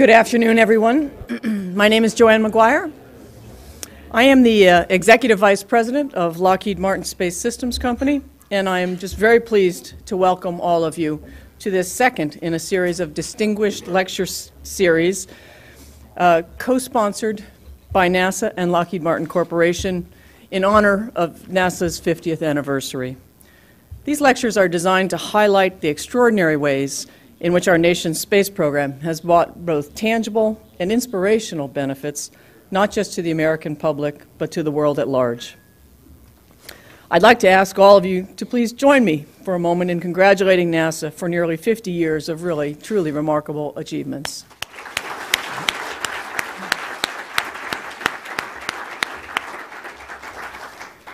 Good afternoon, everyone. My name is Joanne McGuire. I am the Executive Vice President of Lockheed Martin Space Systems Company, and I am just very pleased to welcome all of you to this second in a series of distinguished lecture series co-sponsored by NASA and Lockheed Martin Corporation in honor of NASA's 50th anniversary. These lectures are designed to highlight the extraordinary ways in which our nation's space program has brought both tangible and inspirational benefits, not just to the American public, but to the world at large. I'd like to ask all of you to please join me for a moment in congratulating NASA for nearly 50 years of really, truly remarkable achievements.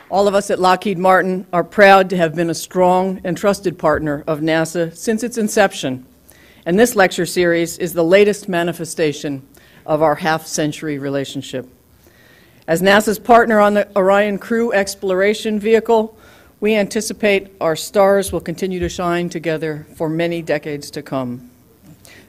All of us at Lockheed Martin are proud to have been a strong and trusted partner of NASA since its inception. And this lecture series is the latest manifestation of our half-century relationship. As NASA's partner on the Orion Crew Exploration Vehicle, we anticipate our stars will continue to shine together for many decades to come.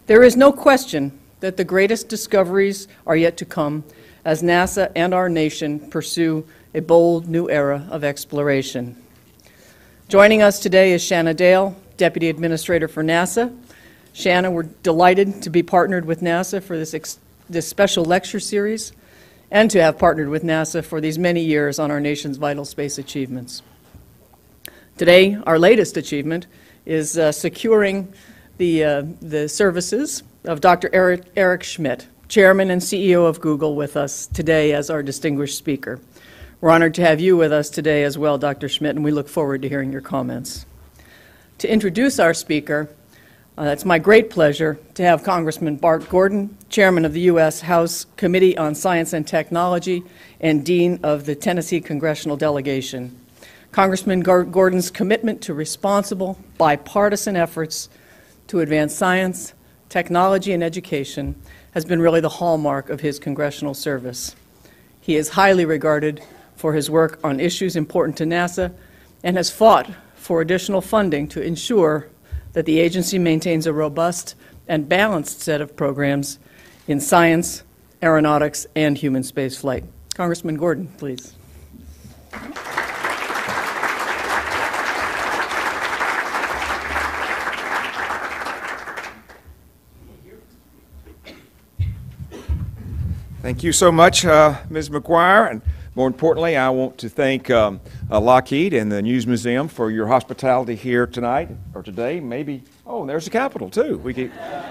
There is no question that the greatest discoveries are yet to come as NASA and our nation pursue a bold new era of exploration. Joining us today is Shanna Dale, Deputy Administrator for NASA. Shanna, we're delighted to be partnered with NASA for this special lecture series and to have partnered with NASA for these many years on our nation's vital space achievements. Today, our latest achievement is securing the services of Dr. Eric Schmidt, Chairman and CEO of Google, with us today as our distinguished speaker. We're honored to have you with us today as well, Dr. Schmidt, and we look forward to hearing your comments. To introduce our speaker, it's my great pleasure to have Congressman Bart Gordon, Chairman of the U.S. House Committee on Science and Technology and Dean of the Tennessee Congressional Delegation. Congressman Gordon's commitment to responsible, bipartisan efforts to advance science, technology, and education has been really the hallmark of his congressional service. He is highly regarded for his work on issues important to NASA and has fought for additional funding to ensure that the agency maintains a robust and balanced set of programs in science, aeronautics, and human spaceflight. Congressman Gordon, please. Thank you so much, Ms. McGuire, and more importantly, I want to thank Lockheed and the News Museum for your hospitality here tonight, or today, maybe. Oh, there's the Capitol, too.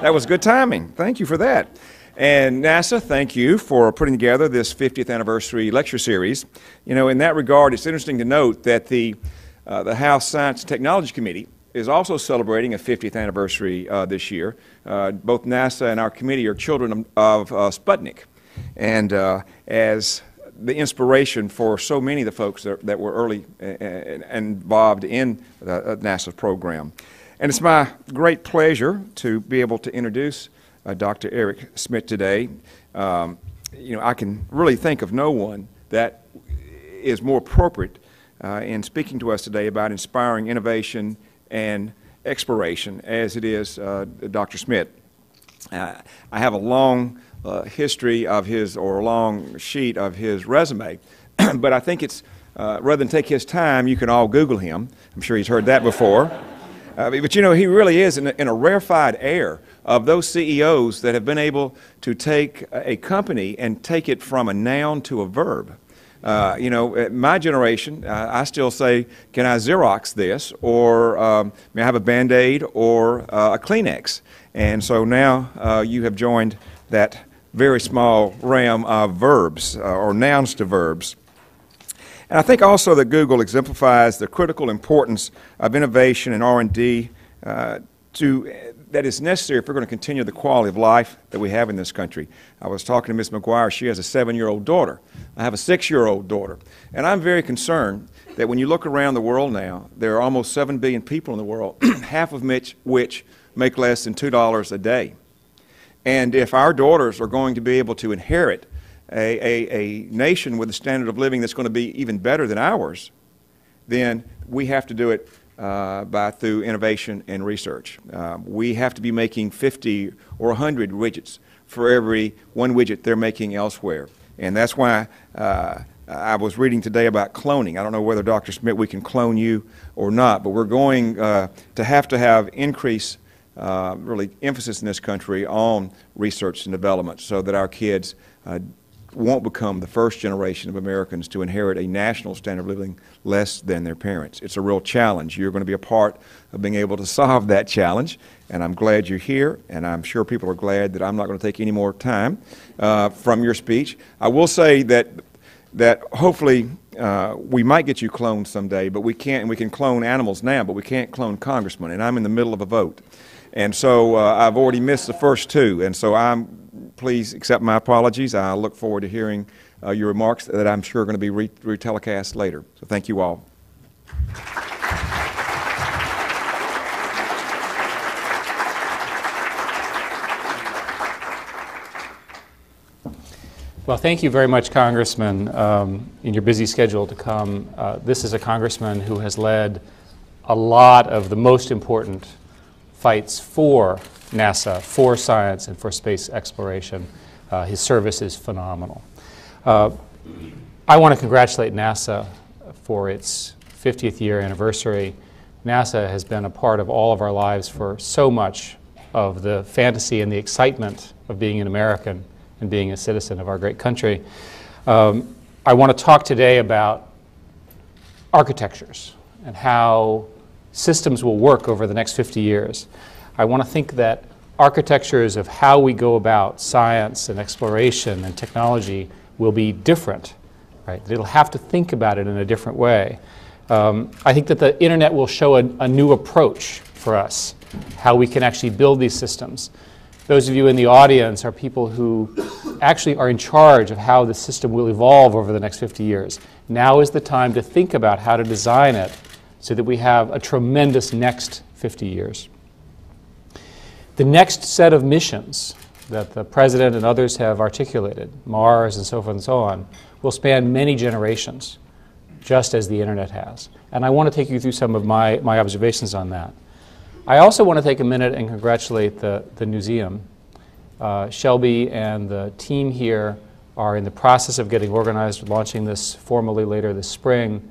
That was good timing. Thank you for that. And NASA, thank you for putting together this 50th anniversary lecture series. You know, in that regard, it's interesting to note that the House Science and Technology Committee is also celebrating a 50th anniversary this year. Both NASA and our committee are children of Sputnik. And as the inspiration for so many of the folks that were early involved in NASA's program. And it's my great pleasure to be able to introduce Dr. Eric Schmidt today. You know, I can really think of no one that is more appropriate in speaking to us today about inspiring innovation and exploration as it is Dr. Schmidt. I have a long history of his, or a long sheet of his resume, but I think it's, rather than take his time, you can all Google him. I'm sure he's heard that before. But you know, he really is in a rarefied air of those CEOs that have been able to take a company and take it from a noun to a verb. You know, my generation, I still say, can I Xerox this, or may I have a Band-Aid or a Kleenex? And so now you have joined that very small realm of verbs, or nouns to verbs. And I think also that Google exemplifies the critical importance of innovation and R&D that is necessary if we're going to continue the quality of life that we have in this country. I was talking to Ms. McGuire. She has a 7-year-old daughter. I have a 6-year-old daughter. And I'm very concerned that when you look around the world now, there are almost 7 billion people in the world, half of which make less than $2 a day. And if our daughters are going to be able to inherit a nation with a standard of living that's going to be even better than ours, then we have to do it through innovation and research. We have to be making 50 or 100 widgets for every one widget they're making elsewhere. And that's why I was reading today about cloning. I don't know whether, Dr. Schmidt, we can clone you or not, but we're going to have increased really emphasis in this country on research and development so that our kids won't become the first generation of Americans to inherit a national standard of living less than their parents. It's a real challenge. You're going to be a part of being able to solve that challenge, and I'm glad you're here, and I'm sure people are glad that I'm not going to take any more time from your speech. I will say that hopefully we might get you cloned someday, but we can't, and we can clone animals now, but we can't clone congressmen, and I'm in the middle of a vote. And so I've already missed the first two, and so please accept my apologies. I look forward to hearing your remarks that I'm sure are going to be retelecast later. So thank you all. Well, thank you very much, Congressman, in your busy schedule to come. This is a congressman who has led a lot of the most important fights for NASA, for science, and for space exploration. His service is phenomenal. I want to congratulate NASA for its 50th year anniversary. NASA has been a part of all of our lives for so much of the fantasy and the excitement of being an American and being a citizen of our great country. I want to talk today about architectures and how systems will work over the next 50 years. I want to think that architectures of how we go about science and exploration and technology will be different, right? It'll have to think about it in a different way. I think that the internet will show a new approach for us, how we can actually build these systems. Those of you in the audience are people who actually are in charge of how the system will evolve over the next 50 years. Now is the time to think about how to design it so that we have a tremendous next 50 years. The next set of missions that the President and others have articulated, Mars and so forth and so on, will span many generations, just as the internet has. And I want to take you through some of my observations on that. I also want to take a minute and congratulate the museum. Shelby and the team here are in the process of getting organized, launching this formally later this spring.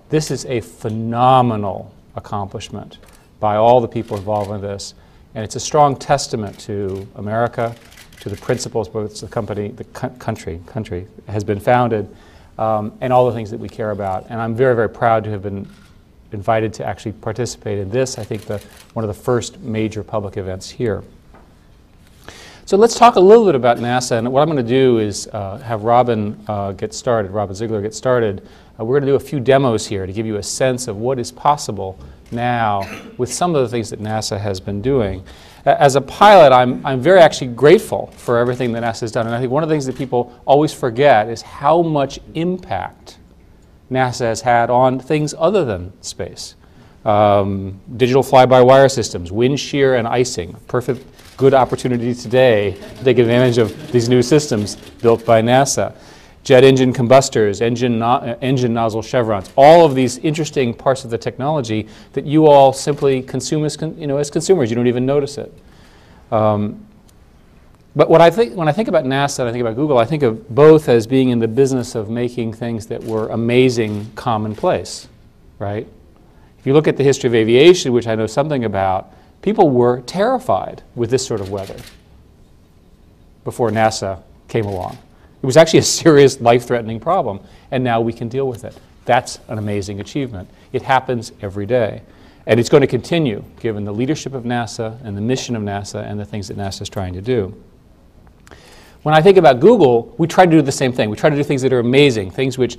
This is a phenomenal accomplishment by all the people involved in this. And it's a strong testament to America, to the principles by which the country has been founded, and all the things that we care about. And I'm very, very proud to have been invited to actually participate in this, I think one of the first major public events here. So let's talk a little bit about NASA, and what I'm going to do is have Robin Ziegler get started. We're going to do a few demos here to give you a sense of what is possible now with some of the things that NASA has been doing. As a pilot, I'm very actually grateful for everything that NASA has done, and I think one of the things that people always forget is how much impact NASA has had on things other than space. Digital fly-by-wire systems, wind shear and icing, perfect good opportunity today to take advantage of these new systems built by NASA. Jet engine combustors, engine nozzle chevrons, all of these interesting parts of the technology that you all simply consume as consumers. You don't even notice it. But when I think about NASA and I think about Google, I think of both as being in the business of making things that were amazing commonplace, right? If you look at the history of aviation, which I know something about, people were terrified with this sort of weather before NASA came along. It was actually a serious life-threatening problem, and now we can deal with it. That's an amazing achievement. It happens every day. And it's going to continue, given the leadership of NASA and the mission of NASA and the things that NASA is trying to do. When I think about Google, we try to do the same thing. We try to do things that are amazing, things which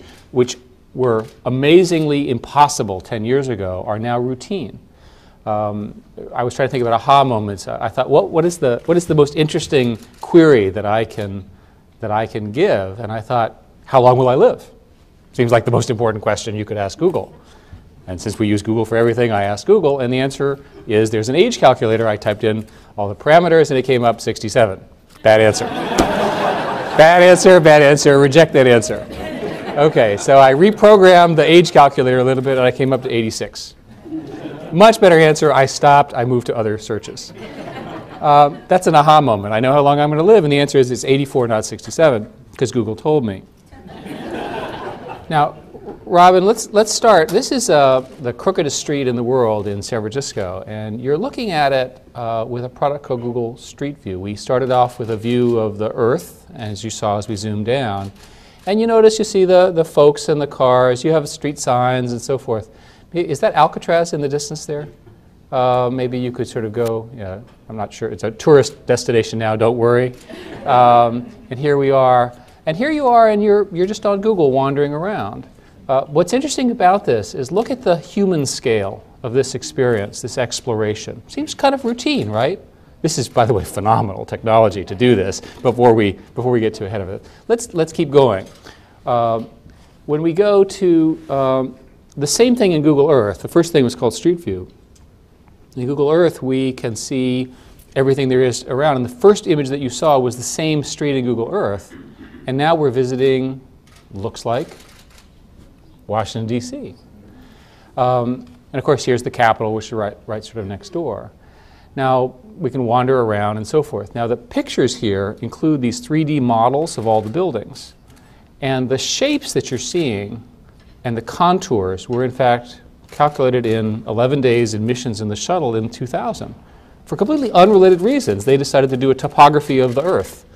were amazingly impossible 10 years ago are now routine. I was trying to think about aha moments. I thought, what is the most interesting query that I can give? And I thought, how long will I live? Seems like the most important question you could ask Google. And since we use Google for everything, I asked Google, and the answer is there's an age calculator. I typed in all the parameters, and it came up 67. Bad answer. Bad answer, bad answer, reject that answer. Okay, so I reprogrammed the age calculator a little bit, and I came up to 86. Much better answer, I stopped, I moved to other searches. That's an aha moment. I know how long I'm going to live, and the answer is it's 84, not 67, because Google told me. Now, Robin, let's start. This is the crookedest street in the world in San Francisco, and you're looking at it with a product called Google Street View. We started off with a view of the Earth, as you saw as we zoomed down, and you notice you see the folks and the cars, you have street signs and so forth. Is that Alcatraz in the distance there? Maybe you could sort of go, yeah, I'm not sure. It's a tourist destination now, don't worry. And here we are. And here you are, and you're just on Google wandering around. What's interesting about this is look at the human scale of this experience, this exploration. Seems kind of routine, right? This is, by the way, phenomenal technology to do this before we get too ahead of it. Let's keep going. When we go to the same thing in Google Earth, the first thing was called Street View. In Google Earth, we can see everything there is around. And the first image that you saw was the same street in Google Earth. And now we're visiting, looks like, Washington, D.C. And of course, here's the Capitol, which is right sort of next door. Now, we can wander around and so forth. Now, the pictures here include these 3D models of all the buildings. And the shapes that you're seeing and the contours were, in fact, calculated in 11 days in missions in the shuttle in 2000. For completely unrelated reasons, they decided to do a topography of the Earth.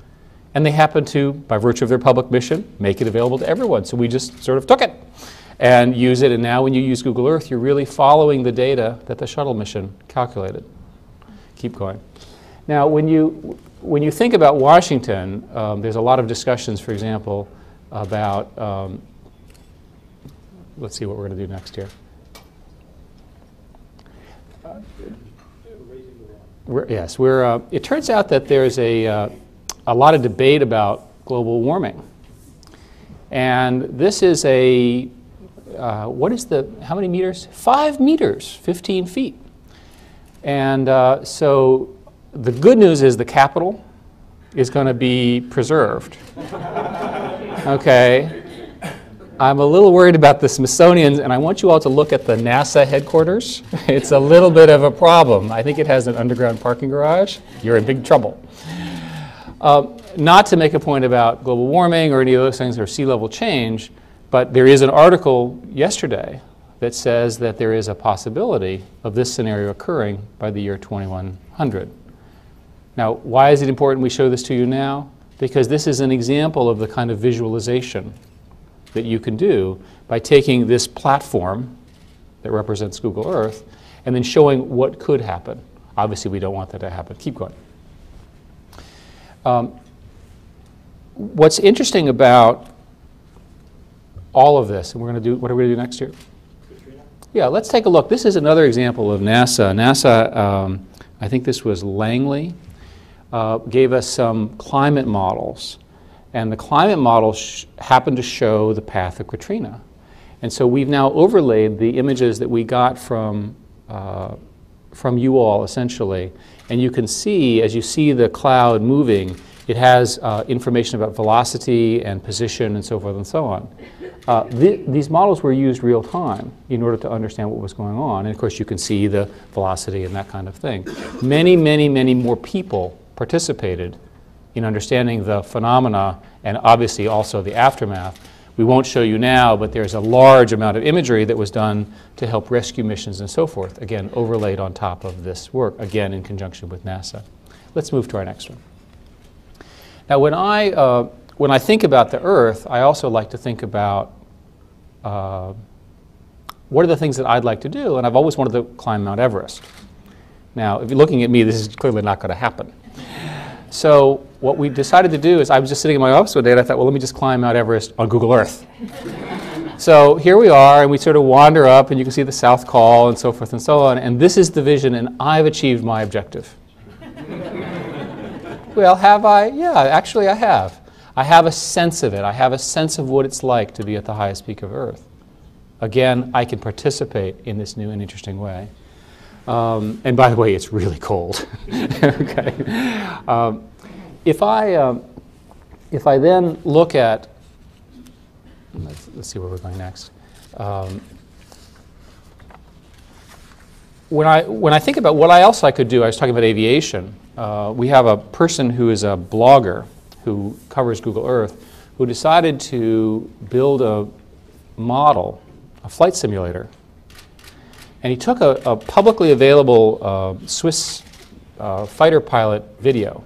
And they happened to, by virtue of their public mission, make it available to everyone. So we just sort of took it and use it. And now when you use Google Earth, you're really following the data that the shuttle mission calculated. Keep going. Now, when you think about Washington, there's a lot of discussions, for example, about, let's see what we're going to do next here. It turns out that there's a lot of debate about global warming. And this is how many meters? 5 meters, 15 feet. And so the good news is the Capitol is going to be preserved. Okay. I'm a little worried about the Smithsonian, and I want you all to look at the NASA headquarters. It's a little bit of a problem. I think it has an underground parking garage. You're in big trouble. Not to make a point about global warming or any of those things or sea level change, but there is an article yesterday that says that there is a possibility of this scenario occurring by the year 2100. Now, why is it important we show this to you now? Because this is an example of the kind of visualization that you can do by taking this platform that represents Google Earth and then showing what could happen. Obviously, we don't want that to happen. Keep going. What's interesting about all of this, and what are we going to do next year? Katrina? Yeah, let's take a look. This is another example of NASA. NASA, I think this was Langley, gave us some climate models. And the climate models happened to show the path of Katrina. And so we've now overlaid the images that we got from you all, essentially. And you can see, as you see the cloud moving, it has information about velocity and position and so forth and so on. These models were used real time in order to understand what was going on. And of course, you can see the velocity and that kind of thing. Many, many, many more people participated in understanding the phenomena and obviously also the aftermath. We won't show you now, but there's a large amount of imagery that was done to help rescue missions and so forth, again, overlaid on top of this work, again, in conjunction with NASA. Let's move to our next one. Now, when I think about the Earth, I also like to think about what are the things that I'd like to do, and I've always wanted to climb Mount Everest. Now, if you're looking at me, this is clearly not going to happen. So what we decided to do is I was just sitting in my office one day and I thought, well, let me just climb Mount Everest on Google Earth. So here we are, and we sort of wander up, and you can see the South Col and so forth and so on, and this is the vision, and I've achieved my objective. Well, have I? Yeah, actually I have. I have a sense of it. I have a sense of what it's like to be at the highest peak of Earth. Again, I can participate in this new and interesting way. And by the way, it's really cold. Okay. If I then look at, let's see where we're going next. when I think about what else I could do, I was talking about aviation. We have a person who is a blogger who covers Google Earth who decided to build a model, a flight simulator. And he took a publicly available Swiss fighter pilot video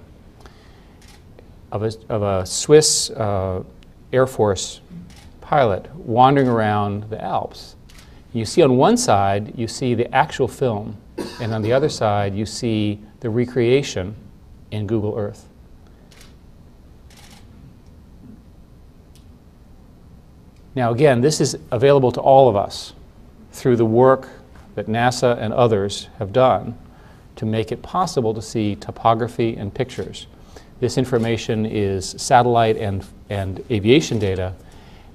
of a Swiss Air Force pilot wandering around the Alps. You see on one side, you see the actual film, and on the other side, you see the recreation in Google Earth. Now again, this is available to all of us through the work that NASA and others have done to make it possible to see topography and pictures. This information is satellite and aviation data,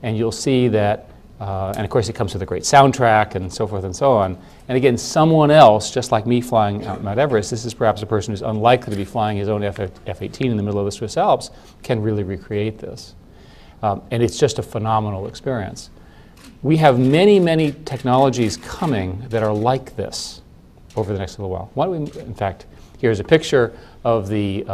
and you'll see that, and of course it comes with a great soundtrack and so forth and so on. And again, someone else, just like me flying out Mount Everest, this is perhaps a person who's unlikely to be flying his own F-18 in the middle of the Swiss Alps, can really recreate this. And it's just a phenomenal experience. We have many, many technologies coming that are like this over the next little while. Why don't we, in fact, here's a picture of the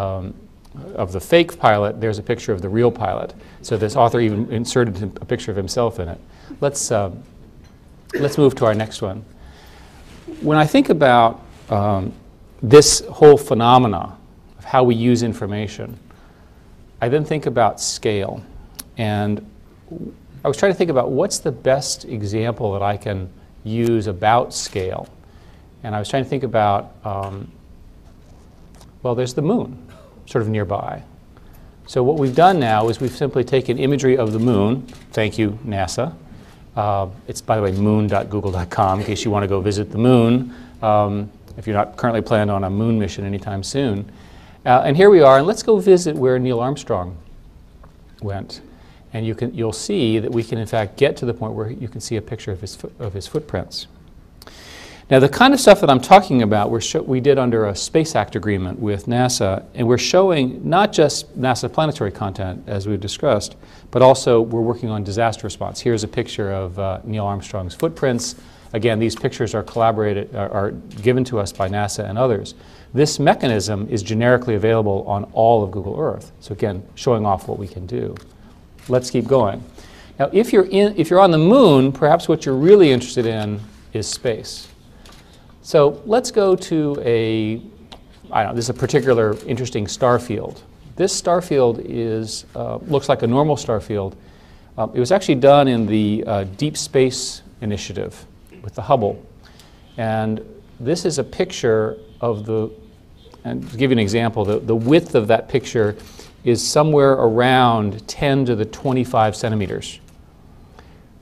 fake pilot. There's a picture of the real pilot. So this author even inserted a picture of himself in it. Let's move to our next one. When I think about this whole phenomena of how we use information, I then think about scale. And I was trying to think about what's the best example that I can use about scale. And I was trying to think about, well, there's the moon sort of nearby. So what we've done now is we've simply taken imagery of the moon. Thank you, NASA. It's, by the way, moon.google.com in case you want to go visit the moon if you're not currently planned on a moon mission anytime soon. And here we are, and let's go visit where Neil Armstrong went. And you'll see that we can, in fact, get to the point where you can see a picture of his footprints. Now, the kind of stuff that I'm talking about, we did under a Space Act agreement with NASA, and we're showing not just NASA planetary content, as we've discussed, but also we're working on disaster response. Here's a picture of Neil Armstrong's footprints. Again, these pictures are given to us by NASA and others. This mechanism is generically available on all of Google Earth. So again, showing off what we can do. Let's keep going. Now, if you're on the moon, perhaps what you're really interested in is space. So let's go to this is a particular interesting star field. This star field looks like a normal star field. It was actually done in the Deep Space Initiative with the Hubble. And this is a picture of and to give you an example, the width of that picture is somewhere around 10 to the 25 centimeters,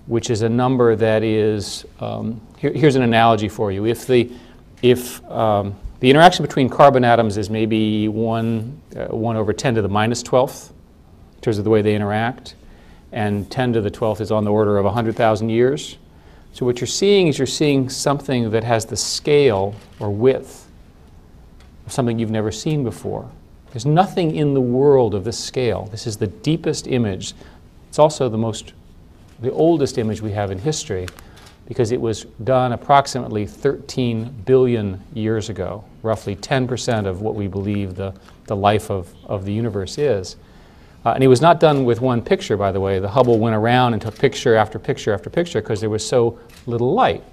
which is a number that is, here's an analogy for you. If the interaction between carbon atoms is maybe 1 over 10 to the minus 12th in terms of the way they interact, and 10 to the 12th is on the order of 100,000 years. So what you're seeing something that has the scale or width of something you've never seen before. There's nothing in the world of this scale. This is the deepest image. It's also the oldest image we have in history because it was done approximately 13 billion years ago, roughly 10% of what we believe the life of the universe is. And it was not done with one picture, by the way. The Hubble went around and took picture after picture after picture because there was so little light.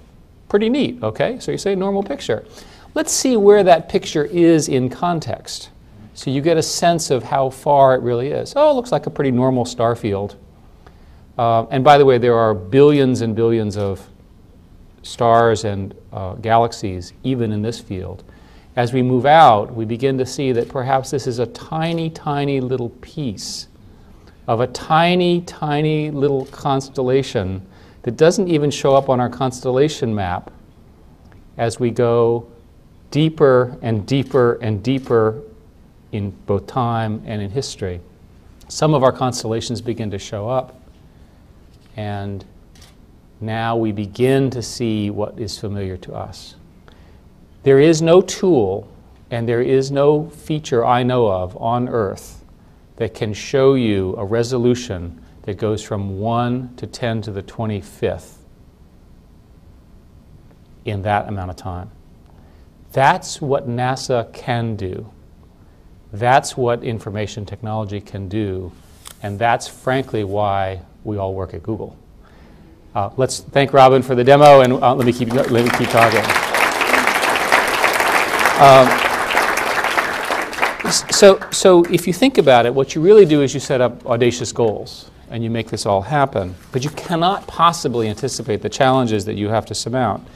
Pretty neat, okay? So you say normal picture. Let's see where that picture is in context. So you get a sense of how far it really is. Oh, it looks like a pretty normal star field. And by the way, there are billions and billions of stars and galaxies, even in this field. As we move out, we begin to see that perhaps this is a tiny, tiny little piece of a tiny, tiny little constellation that doesn't even show up on our constellation map as we go deeper and deeper and deeper in both time and in history. Some of our constellations begin to show up, and now we begin to see what is familiar to us. There is no tool and there is no feature I know of on Earth that can show you a resolution that goes from 1 to 10 to the 25th in that amount of time. That's what NASA can do. That's what information technology can do. And that's frankly why we all work at Google. Let's thank Robin for the demo, and let me keep talking. So if you think about it, what you really do is you set up audacious goals, and you make this all happen. But you cannot possibly anticipate the challenges that you have to surmount.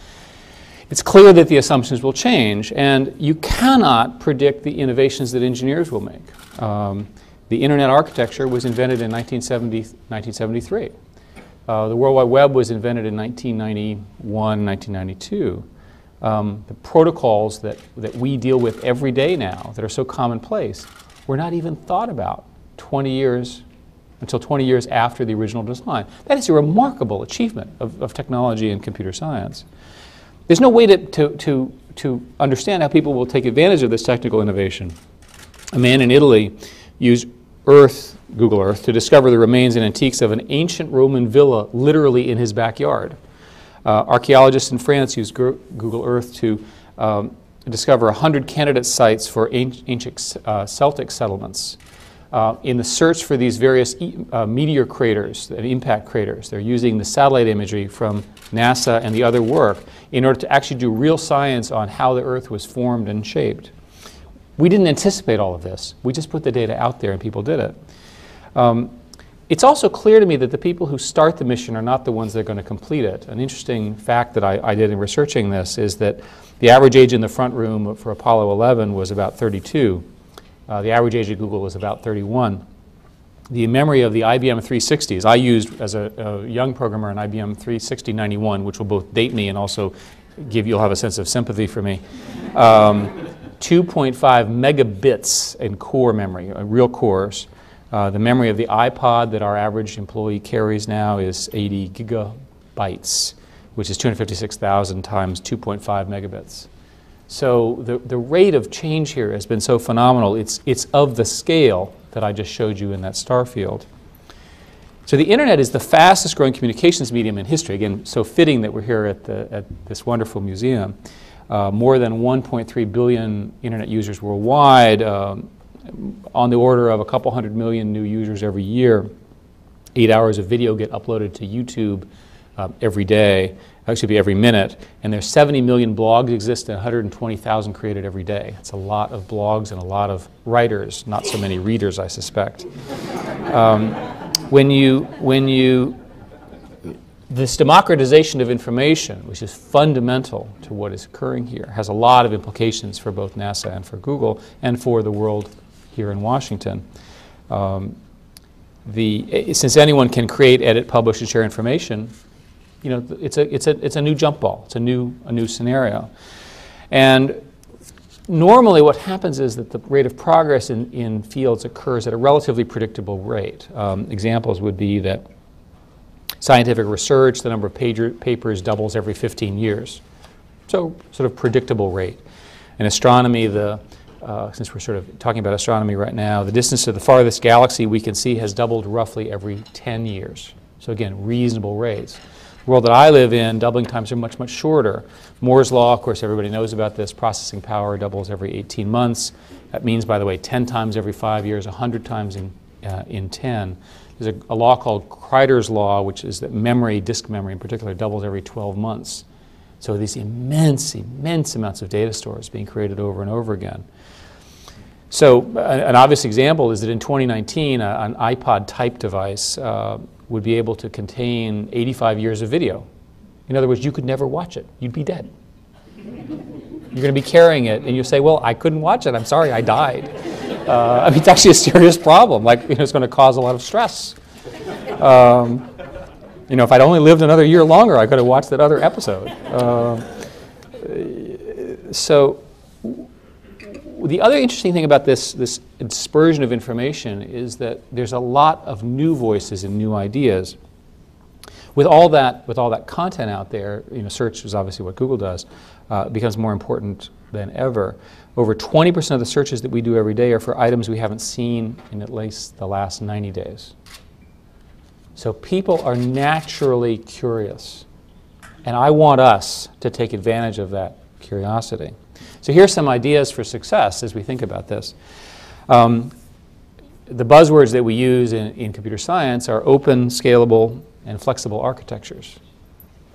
It's clear that the assumptions will change, and you cannot predict the innovations that engineers will make. The internet architecture was invented in 1973. The World Wide Web was invented in 1991, 1992. The protocols that we deal with every day now that are so commonplace were not even thought about until 20 years after the original design. That is a remarkable achievement of technology and computer science. There's no way to understand how people will take advantage of this technical innovation. A man in Italy used Google Earth, to discover the remains and antiques of an ancient Roman villa literally in his backyard. Archaeologists in France used Google Earth to discover 100 candidate sites for ancient Celtic settlements. In the search for these various meteor craters and impact craters, they're using the satellite imagery from NASA and the other work in order to actually do real science on how the Earth was formed and shaped. We didn't anticipate all of this. We just put the data out there and people did it. It's also clear to me that the people who start the mission are not the ones that are going to complete it. An interesting fact that I did in researching this is that the average age in the front room for Apollo 11 was about 32. The average age at Google was about 31. The memory of the IBM 360s, I used as a young programmer an IBM 360-91, which will both date me and also you'll have a sense of sympathy for me. 2.5 megabits in core memory, real cores. The memory of the iPod that our average employee carries now is 80 gigabytes, which is 256,000 times 2.5 megabits. So the rate of change here has been so phenomenal. It's of the scale that I just showed you in that star field. So the internet is the fastest growing communications medium in history. Again, so fitting that we're here at this wonderful museum. More than 1.3 billion internet users worldwide, on the order of a couple 100 million new users every year. 8 hours of video get uploaded to YouTube every day, actually every minute, and there's 70 million blogs exist and 120,000 created every day. It's a lot of blogs and a lot of writers, not so many readers, I suspect. This democratization of information, which is fundamental to what is occurring here, has a lot of implications for both NASA and for Google and for the world here in Washington. Since anyone can create, edit, publish, and share information, you know, it's a new jump ball. It's a new scenario. And normally what happens is that the rate of progress in fields occurs at a relatively predictable rate. Examples would be that scientific research, the number of papers doubles every 15 years. So sort of predictable rate. In astronomy, since we're sort of talking about astronomy right now, the distance to the farthest galaxy we can see has doubled roughly every 10 years. So again, reasonable rates. The world that I live in, doubling times are much, much shorter. Moore's law, of course, everybody knows about this. Processing power doubles every 18 months. That means, by the way, 10 times every 5 years, 100 times in 10. There's a law called Kreider's law, which is that memory, disk memory in particular, doubles every 12 months. So these immense, immense amounts of data stores being created over and over again. So an obvious example is that in 2019, an iPod type device would be able to contain 85 years of video. In other words, you could never watch it. You'd be dead. You're going to be carrying it, and you say, well, I couldn't watch it. I'm sorry, I died. I mean, it's actually a serious problem. Like, you know, it's going to cause a lot of stress. You know, if I'd only lived another year longer, I could have watched that other episode. So the other interesting thing about this dispersion of information is that there's a lot of new voices and new ideas. With all that content out there, you know, search is obviously what Google does, becomes more important than ever. Over 20% of the searches that we do every day are for items we haven't seen in at least the last 90 days. So people are naturally curious, and I want us to take advantage of that curiosity. So here's some ideas for success as we think about this. The buzzwords that we use in computer science are open, scalable, and flexible architectures.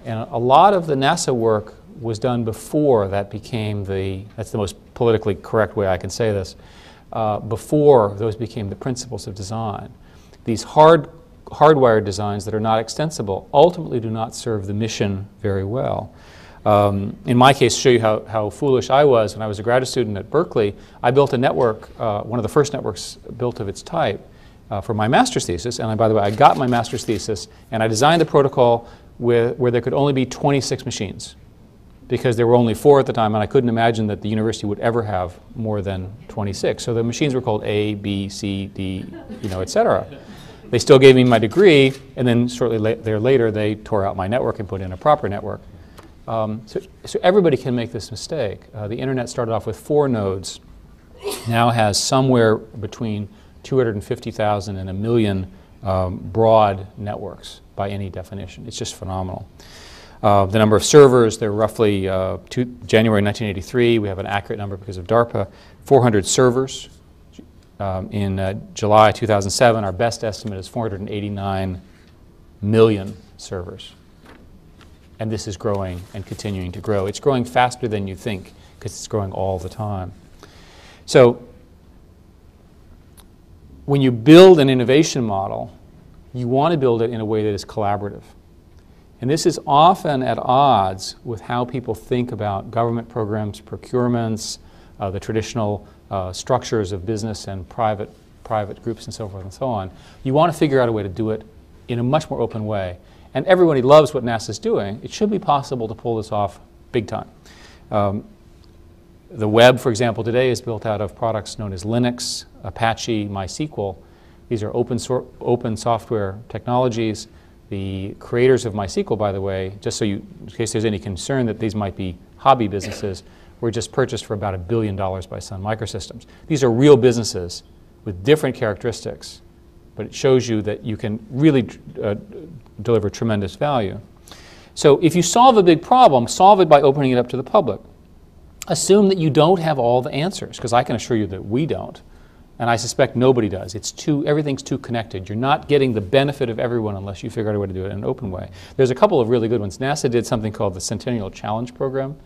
And a lot of the NASA work was done before that became that's the most politically correct way I can say this, before those became the principles of design. These hardwired designs that are not extensible ultimately do not serve the mission very well. In my case, to show you how foolish I was when I was a graduate student at Berkeley, I built a network, one of the first networks built of its type, for my master's thesis. And by the way, I got my master's thesis, and I designed the protocol where there could only be 26 machines, because there were only 4 at the time, and I couldn't imagine that the university would ever have more than 26. So the machines were called A, B, C, D, et cetera. They still gave me my degree, and then shortly later they tore out my network and put in a proper network. So everybody can make this mistake. The internet started off with 4 nodes, now has somewhere between 250,000 and 1 million broad networks by any definition. It's just phenomenal. The number of servers, they're roughly, January 1983, we have an accurate number because of DARPA, 400 servers. In July 2007, our best estimate is 489 million servers. And this is growing and continuing to grow. It's growing faster than you think because it's growing all the time. So when you build an innovation model, you want to build it in a way that is collaborative. And this is often at odds with how people think about government programs, procurements, the traditional structures of business and private groups and so forth and so on. You want to figure out a way to do it in a much more open way. And everybody loves what NASA's doing. It should be possible to pull this off big time. The web, for example, today is built out of products known as Linux, Apache, MySQL. These are open software technologies. The creators of MySQL, by the way, just so in case there's any concern that these might be hobby businesses, were just purchased for about $1 billion by Sun Microsystems. These are real businesses with different characteristics, but it shows you that you can really deliver tremendous value. So if you solve a big problem, solve it by opening it up to the public. Assume that you don't have all the answers, because I can assure you that we don't. And I suspect nobody does. Everything's too connected. You're not getting the benefit of everyone unless you figure out a way to do it in an open way. There's a couple of really good ones. NASA did something called the Centennial Challenge Program.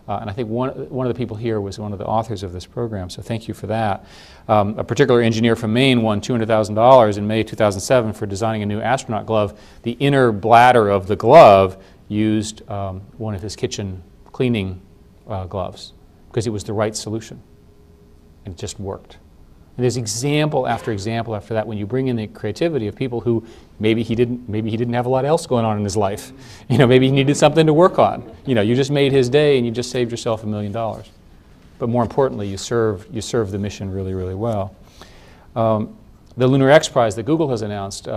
And I think one of the people here was one of the authors of this program, so thank you for that. A particular engineer from Maine won $200,000 in May 2007 for designing a new astronaut glove. The inner bladder of the glove used one of his kitchen cleaning gloves because it was the right solution. And it just worked. And there's example after that when you bring in the creativity of people who maybe he didn't have a lot else going on in his life. Maybe he needed something to work on. You just made his day and you just saved yourself $1 million. But more importantly, you serve the mission really, really well. The Lunar X Prize that Google has announced,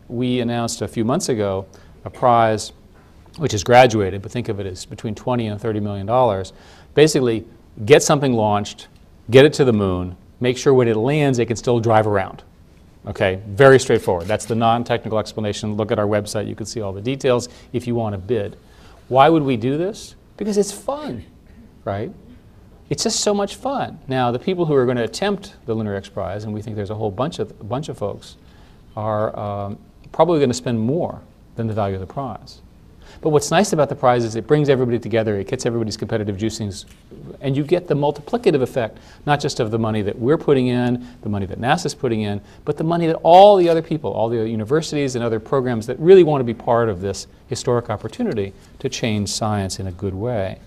we announced a few months ago a prize which is graduated, but think of it as between $20 and $30 million. Basically, get something launched, get it to the moon, make sure when it lands it can still drive around. Okay, very straightforward. That's the non-technical explanation. Look at our website, you can see all the details if you want to bid. Why would we do this? Because it's fun, right? It's just so much fun. Now, the people who are going to attempt the Lunar X Prize, and we think there's a whole bunch of folks, are probably going to spend more than the value of the prize. But what's nice about the prize is it brings everybody together, it gets everybody's competitive juicings, and you get the multiplicative effect, not just of the money that we're putting in, the money that NASA's putting in, but the money that all the other people, all the universities and other programs that really want to be part of this historic opportunity to change science in a good way.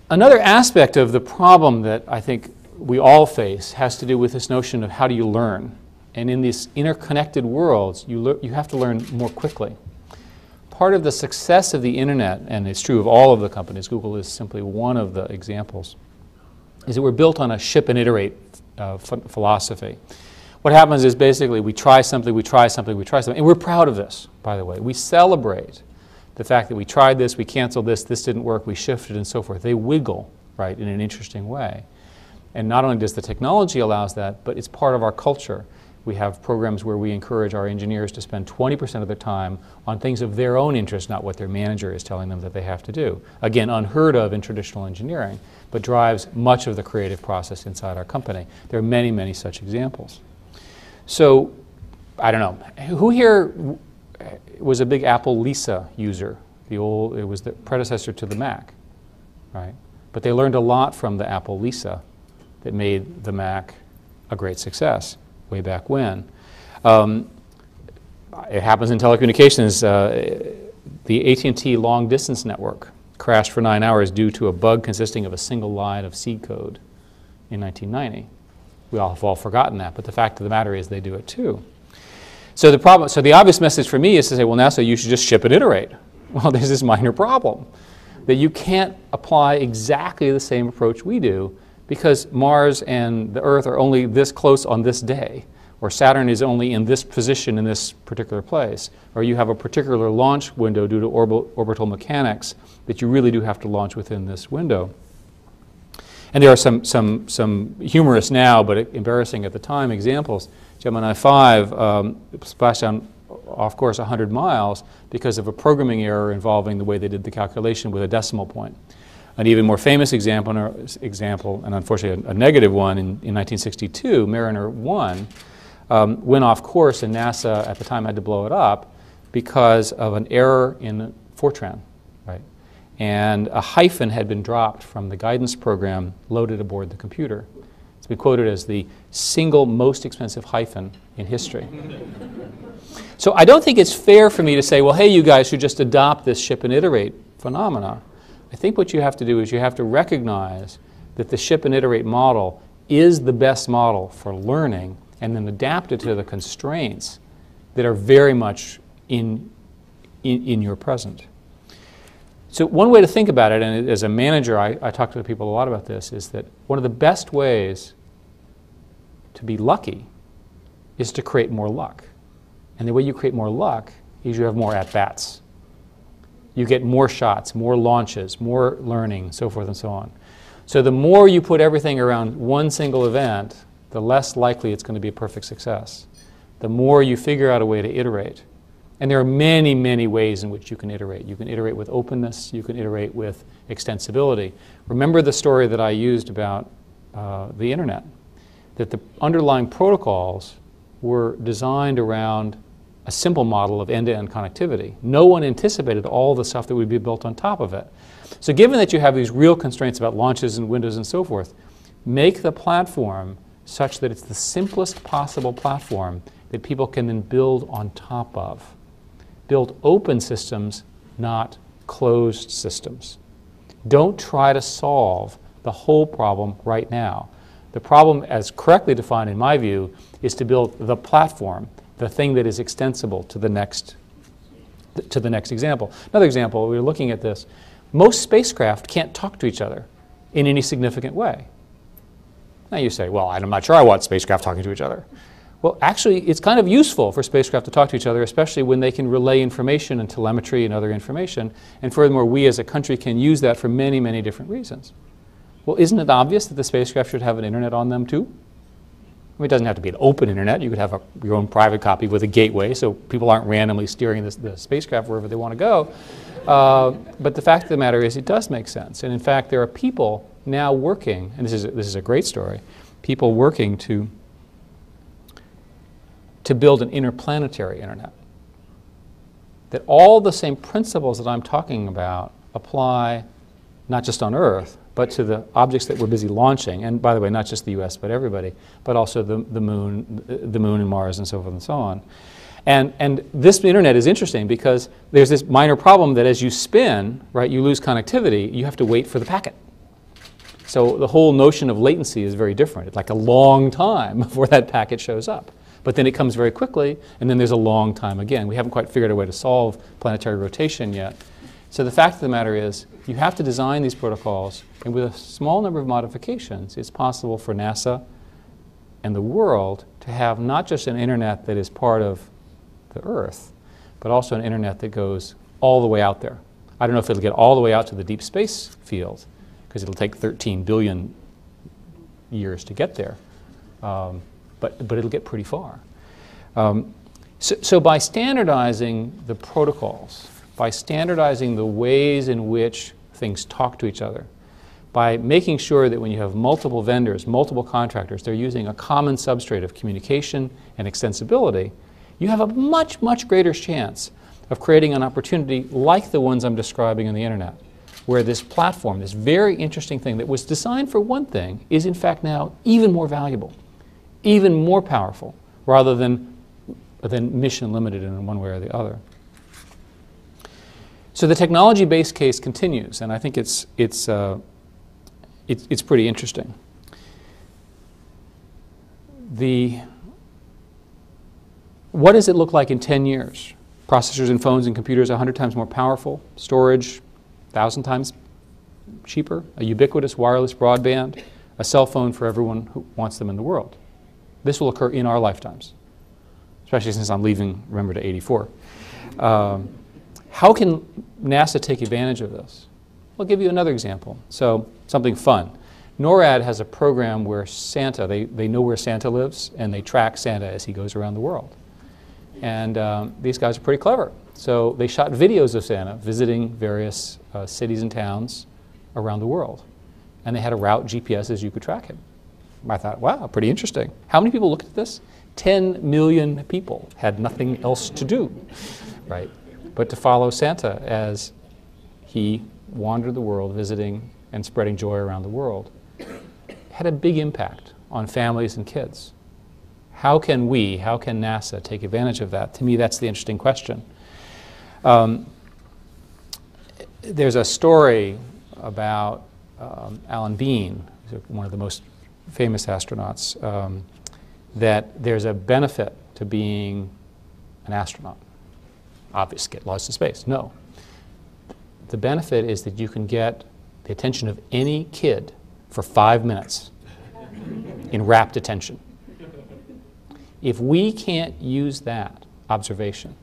Another aspect of the problem that I think we all face has to do with this notion of how do you learn. And in these interconnected worlds, you have to learn more quickly. Part of the success of the internet, and it's true of all of the companies, Google is simply one of the examples, is that we're built on a ship and iterate philosophy. What happens is basically we try something, and we're proud of this, by the way. We celebrate the fact that we tried this, we canceled this didn't work, we shifted, and so forth. They wiggle, right, in an interesting way. And not only does the technology allow that, but it's part of our culture. We have programs where we encourage our engineers to spend 20% of their time on things of their own interest, not what their manager is telling them that they have to do. Again, unheard of in traditional engineering, but drives much of the creative process inside our company. There are many, many such examples. So, I don't know, who here was a big Apple Lisa user? It was the predecessor to the Mac, right? But they learned a lot from the Apple Lisa that made the Mac a great success way back when. It happens in telecommunications. The AT&T long distance network crashed for 9 hours due to a bug consisting of a single line of seed code in 1990. We all have all forgotten that, but the fact of the matter is they do it too. So the obvious message for me is to say, well, NASA, you should just ship and iterate. Well, there's this minor problem that you can't apply exactly the same approach we do, because Mars and the Earth are only this close on this day, or Saturn is only in this position in this particular place, or you have a particular launch window due to orbital mechanics that you really do have to launch within this window. And there are some humorous now, but embarrassing at the time, examples. Gemini 5 splashed down off course 100 miles because of a programming error involving the way they did the calculation with a decimal point. An even more famous example, and unfortunately a negative one, in 1962, Mariner 1 went off course, and NASA at the time had to blow it up because of an error in Fortran, right? And a hyphen had been dropped from the guidance program loaded aboard the computer. It's been quoted as the single most expensive hyphen in history. So I don't think it's fair for me to say, well, hey, you guys should just adopt this ship and iterate phenomena. I think what you have to do is you have to recognize that the ship and iterate model is the best model for learning, and then adapt it to the constraints that are very much in your present. So one way to think about it, and as a manager I talk to people a lot about this, is that one of the best ways to be lucky is to create more luck. And the way you create more luck is you have more at-bats. You get more shots, more launches, more learning, so forth and so on. So the more you put everything around one single event, the less likely it's going to be a perfect success. The more you figure out a way to iterate. And there are many, many ways in which you can iterate. You can iterate with openness. You can iterate with extensibility. Remember the story that I used about the internet, that the underlying protocols were designed around a simple model of end-to-end connectivity. No one anticipated all the stuff that would be built on top of it. So given that you have these real constraints about launches and windows and so forth, make the platform such that it's the simplest possible platform that people can then build on top of. Build open systems, not closed systems. Don't try to solve the whole problem right now. The problem, as correctly defined in my view, is to build the platform, the thing that is extensible to the next example. Another example, we were looking at this. Most spacecraft can't talk to each other in any significant way. Now you say, well, I'm not sure I want spacecraft talking to each other. Well, actually, it's kind of useful for spacecraft to talk to each other, especially when they can relay information and telemetry and other information. And furthermore, we as a country can use that for many, many different reasons. Well, isn't it obvious that the spacecraft should have an internet on them too? I mean, it doesn't have to be an open internet. You could have your own private copy with a gateway, so people aren't randomly steering the spacecraft wherever they want to go. But the fact of the matter is, it does make sense. And in fact, there are people now working, and this is a great story, people working to build an interplanetary internet. That all the same principles that I'm talking about apply not just on Earth, but to the objects that we're busy launching, and by the way, not just the US, but everybody, but also the moon and Mars and so forth and so on. And this internet is interesting because there's this minor problem that as you spin, right, you lose connectivity, you have to wait for the packet. So the whole notion of latency is very different. It's like a long time before that packet shows up. But then it comes very quickly, and then there's a long time again. We haven't quite figured out a way to solve planetary rotation yet. So the fact of the matter is, you have to design these protocols, and with a small number of modifications, it's possible for NASA and the world to have not just an internet that is part of the Earth, but also an internet that goes all the way out there. I don't know if it'll get all the way out to the deep space field, because it'll take 13 billion years to get there, but it'll get pretty far. So by standardizing the protocols, by standardizing the ways in which things talk to each other, by making sure that when you have multiple vendors, multiple contractors, they're using a common substrate of communication and extensibility, you have a much, much greater chance of creating an opportunity like the ones I'm describing on the internet, where this platform, this very interesting thing that was designed for one thing, is in fact now even more valuable, even more powerful, rather than mission limited in one way or the other. So the technology-based case continues, and I think it's pretty interesting. What does it look like in 10 years? Processors and phones and computers 100 times more powerful, storage 1,000 times cheaper, a ubiquitous wireless broadband, a cell phone for everyone who wants them in the world. This will occur in our lifetimes, especially since I'm leaving, remember, to 84. How can NASA take advantage of this? I'll give you another example. So something fun. NORAD has a program where Santa, they know where Santa lives, and they track Santa as he goes around the world. And these guys are pretty clever. So they shot videos of Santa visiting various cities and towns around the world. And they had a route GPS as you could track him. I thought, wow, pretty interesting. How many people looked at this? 10 million people had nothing else to do, right, but to follow Santa as he wandered the world, visiting and spreading joy around the world. It had a big impact on families and kids. How can NASA take advantage of that? To me, that's the interesting question. There's a story about Alan Bean, one of the most famous astronauts, that there's a benefit to being an astronaut. Obviously, get lost in space. No. The benefit is that you can get the attention of any kid for 5 minutes in rapt attention. If we can't use that observation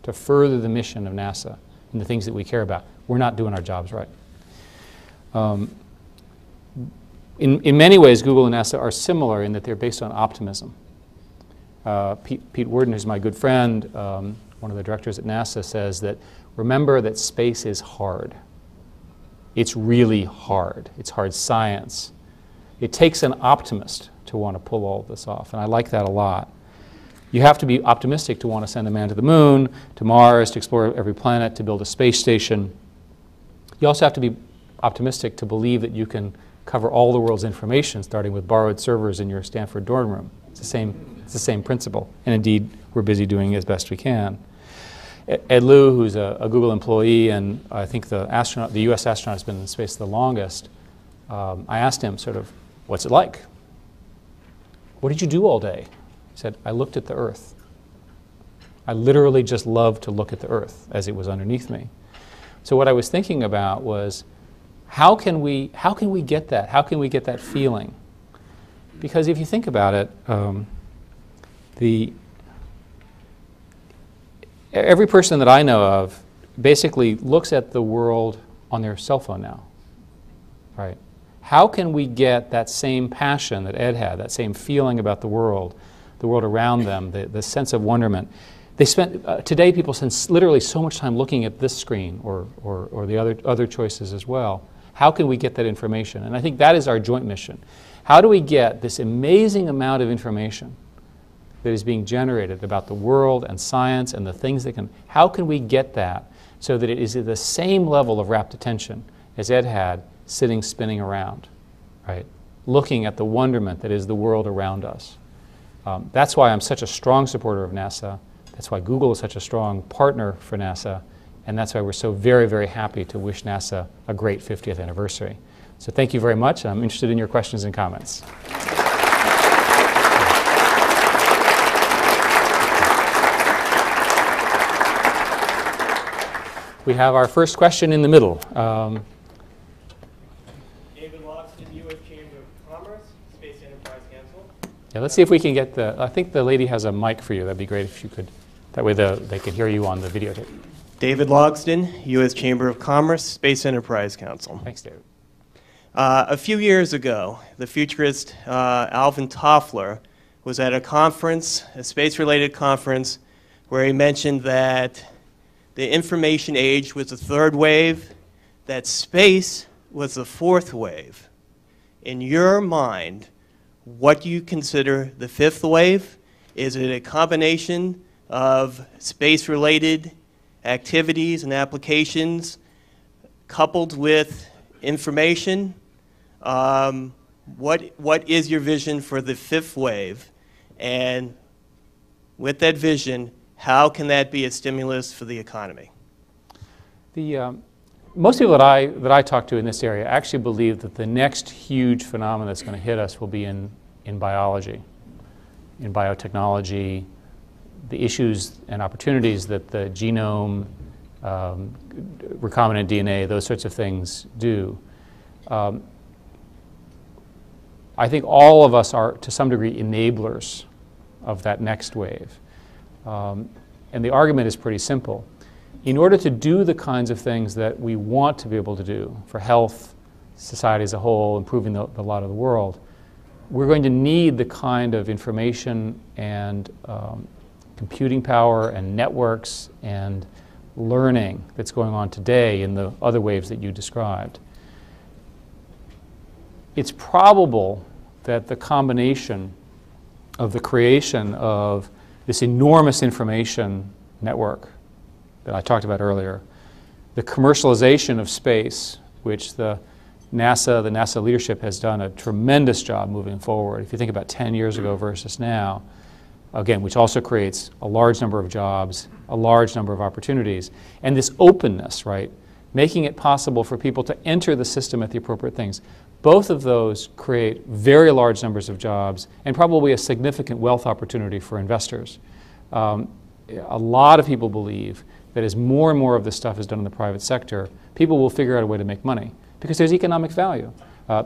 to further the mission of NASA and the things that we care about, we're not doing our jobs right. In many ways, Google and NASA are similar in that they're based on optimism. Pete Worden, who's my good friend, one of the directors at NASA, says that remember that space is hard. It's really hard. It's hard science. It takes an optimist to want to pull all of this off, and I like that a lot. You have to be optimistic to want to send a man to the moon, to Mars, to explore every planet, to build a space station. You also have to be optimistic to believe that you can cover all the world's information, starting with borrowed servers in your Stanford dorm room. It's the same principle, and indeed, we're busy doing it as best we can. Ed Lu, who's a Google employee, and I think the U.S. astronaut has been in space the longest, I asked him sort of, what's it like? What did you do all day? He said, I looked at the Earth. I literally just loved to look at the Earth as it was underneath me. So what I was thinking about was, how can we get that? How can we get that feeling? Because if you think about it, every person that I know of basically looks at the world on their cell phone now, right? How can we get that same passion that Ed had, that same feeling about the world around them, the sense of wonderment? Today people spend literally so much time looking at this screen or the other choices as well. How can we get that information? And I think that is our joint mission. How do we get this amazing amount of information that is being generated about the world and science and the things that how can we get that so that it is at the same level of rapt attention as Ed had sitting, spinning around, right? Looking at the wonderment that is the world around us. That's why I'm such a strong supporter of NASA. That's why Google is such a strong partner for NASA. And that's why we're so very, very happy to wish NASA a great 50th anniversary. So thank you very much. I'm interested in your questions and comments. We have our first question in the middle. David Logston, U.S. Chamber of Commerce, Space Enterprise Council. Yeah, let's see if we can get I think the lady has a mic for you. That'd be great if you could. That way they could hear you on the videotape. David Logston, U.S. Chamber of Commerce, Space Enterprise Council. Thanks, David. A few years ago, the futurist Alvin Toffler was at a conference, a space-related conference, where he mentioned that the information age was the third wave, that space was the fourth wave. In your mind, what do you consider the fifth wave? Is it a combination of space-related activities and applications coupled with information? What is your vision for the fifth wave? And with that vision, how can that be a stimulus for the economy? Most people that I talk to in this area actually believe that the next huge phenomenon that's going to hit us will be in biology, in biotechnology, the issues and opportunities that the genome, recombinant DNA, those sorts of things do. I think all of us are, to some degree, enablers of that next wave. And the argument is pretty simple. In order to do the kinds of things that we want to be able to do for health, society as a whole, improving the lot of the world, we're going to need the kind of information and computing power and networks and learning that's going on today in the other waves that you described. It's probable that the combination of the creation of this enormous information network that I talked about earlier, the commercialization of space, which the NASA leadership has done a tremendous job moving forward. If you think about 10 years ago versus now, again, which also creates a large number of jobs, a large number of opportunities, and this openness, right, making it possible for people to enter the system at the appropriate things. Both of those create very large numbers of jobs and probably a significant wealth opportunity for investors. A lot of people believe that as more and more of this stuff is done in the private sector, people will figure out a way to make money because there's economic value.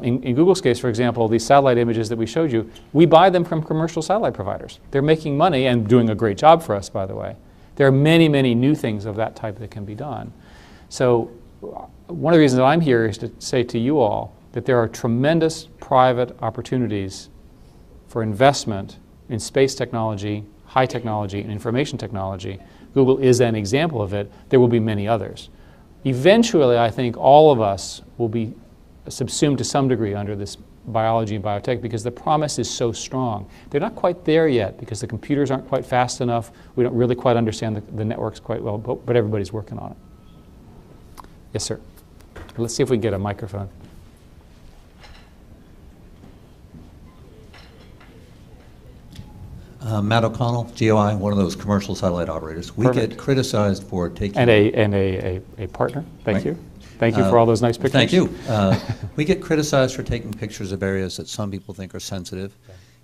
In Google's case, for example, these satellite images that we showed you, we buy them from commercial satellite providers. They're making money and doing a great job for us, by the way. There are many, many new things of that type that can be done. So one of the reasons that I'm here is to say to you all that there are tremendous private opportunities for investment in space technology, high technology, and information technology. Google is an example of it. There will be many others. Eventually, I think all of us will be subsumed to some degree under this biology and biotech because the promise is so strong. They're not quite there yet because the computers aren't quite fast enough. We don't really quite understand the networks quite well, but everybody's working on it. Yes, sir. Let's see if we can get a microphone. Matt O'Connell, GOI, one of those commercial satellite operators. We Perfect. get criticized for taking... And a partner. Thank Right. you. Thank you for all those nice pictures. Thank you. We get criticized for taking pictures of areas that some people think are sensitive.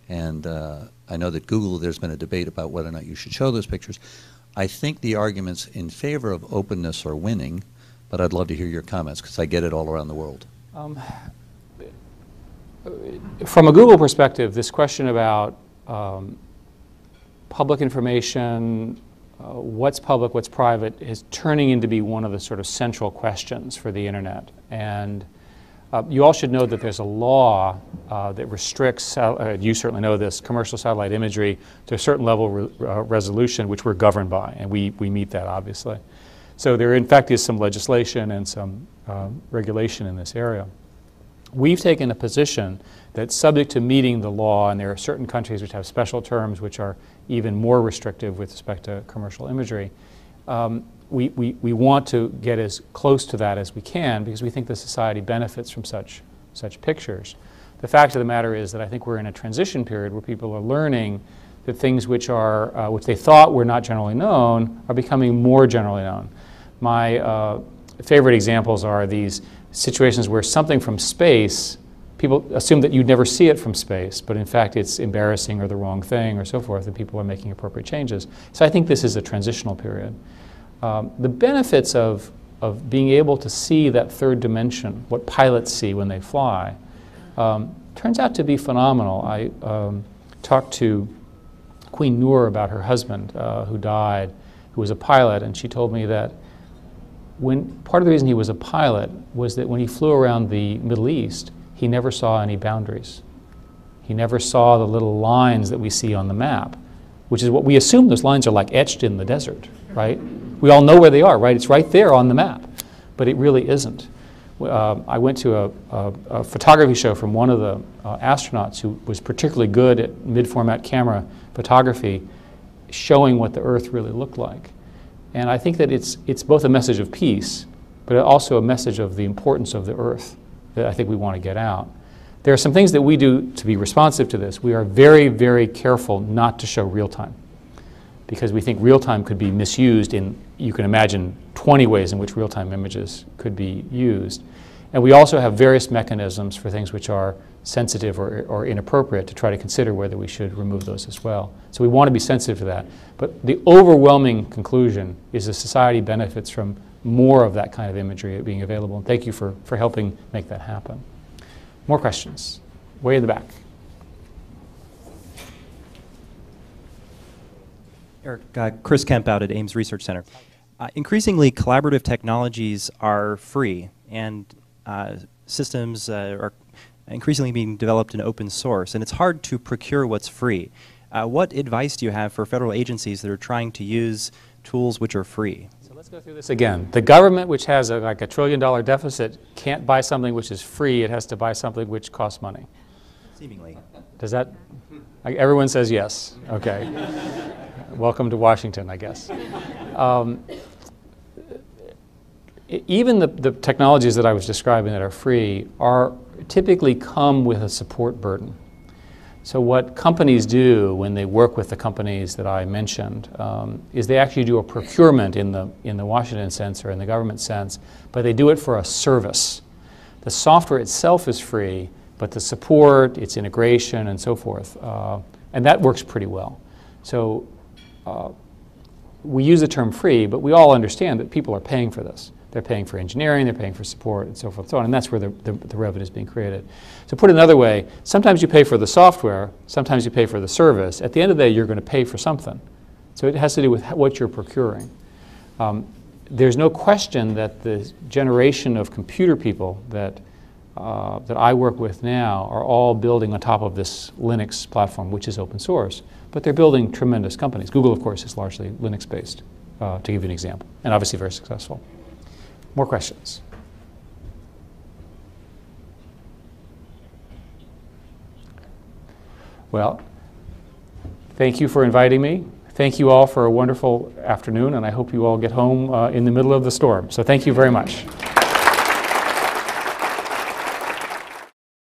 And I know that Google, there's been a debate about whether or not you should show those pictures. I think the arguments in favor of openness are winning, but I'd love to hear your comments because I get it all around the world. From a Google perspective, this question about public information, what's public, what's private, is turning into be one of the sort of central questions for the internet. And you all should know that there's a law that restricts, you certainly know this, commercial satellite imagery to a certain level resolution, which we're governed by, and we meet that, obviously. So there, in fact, is some legislation and some regulation in this area. We've taken a position that, subject to meeting the law, and there are certain countries which have special terms which are even more restrictive with respect to commercial imagery, we want to get as close to that as we can because we think the society benefits from such pictures. The fact of the matter is that I think we're in a transition period where people are learning that things which they thought were not generally known are becoming more generally known. My favorite examples are these situations where something from space, people assume that you'd never see it from space, but in fact it's embarrassing or the wrong thing or so forth, and people are making appropriate changes. So I think this is a transitional period. The benefits of being able to see that third dimension, what pilots see when they fly, turns out to be phenomenal. I talked to Queen Noor about her husband who died, who was a pilot, and she told me that part of the reason he was a pilot was that when he flew around the Middle East, he never saw any boundaries. He never saw the little lines that we see on the map, which is what we assume those lines are like etched in the desert, right? We all know where they are, right? It's right there on the map, but it really isn't. I went to a photography show from one of the astronauts who was particularly good at mid-format camera photography, showing what the Earth really looked like. And I think that it's both a message of peace, but also a message of the importance of the Earth that I think we want to get out. There are some things that we do to be responsive to this. We are very, very careful not to show real time, because we think real time could be misused in, you can imagine, 20 ways in which real time images could be used. And we also have various mechanisms for things which are sensitive or inappropriate to try to consider whether we should remove those as well. So we want to be sensitive to that. But the overwhelming conclusion is that society benefits from more of that kind of imagery being available. And thank you for helping make that happen. More questions? Way in the back. Eric, Chris Kemp out at Ames Research Center. Increasingly, collaborative technologies are free, and systems are increasingly being developed in open source, and it's hard to procure what's free. What advice do you have for federal agencies that are trying to use tools which are free? So let's go through this again. The government, which has like $1 trillion deficit, can't buy something which is free. It has to buy something which costs money. Seemingly. Does that? Everyone says yes. Okay. Welcome to Washington, I guess. Even the technologies that I was describing that are free typically come with a support burden. So what companies do when they work with the companies that I mentioned is they actually do a procurement in the Washington sense or in the government sense, but they do it for a service. The software itself is free, but the support, its integration, and so forth, and that works pretty well. So we use the term free, but we all understand that people are paying for this. They're paying for engineering, they're paying for support, and so forth and so on, and that's where the revenue is being created. So put it another way, sometimes you pay for the software, sometimes you pay for the service. At the end of the day, you're going to pay for something. So it has to do with what you're procuring. There's no question that the generation of computer people that I work with now are all building on top of this Linux platform, which is open source, but they're building tremendous companies. Google, of course, is largely Linux-based, to give you an example, and obviously very successful. More questions? Well, thank you for inviting me. Thank you all for a wonderful afternoon, and I hope you all get home in the middle of the storm. So thank you very much.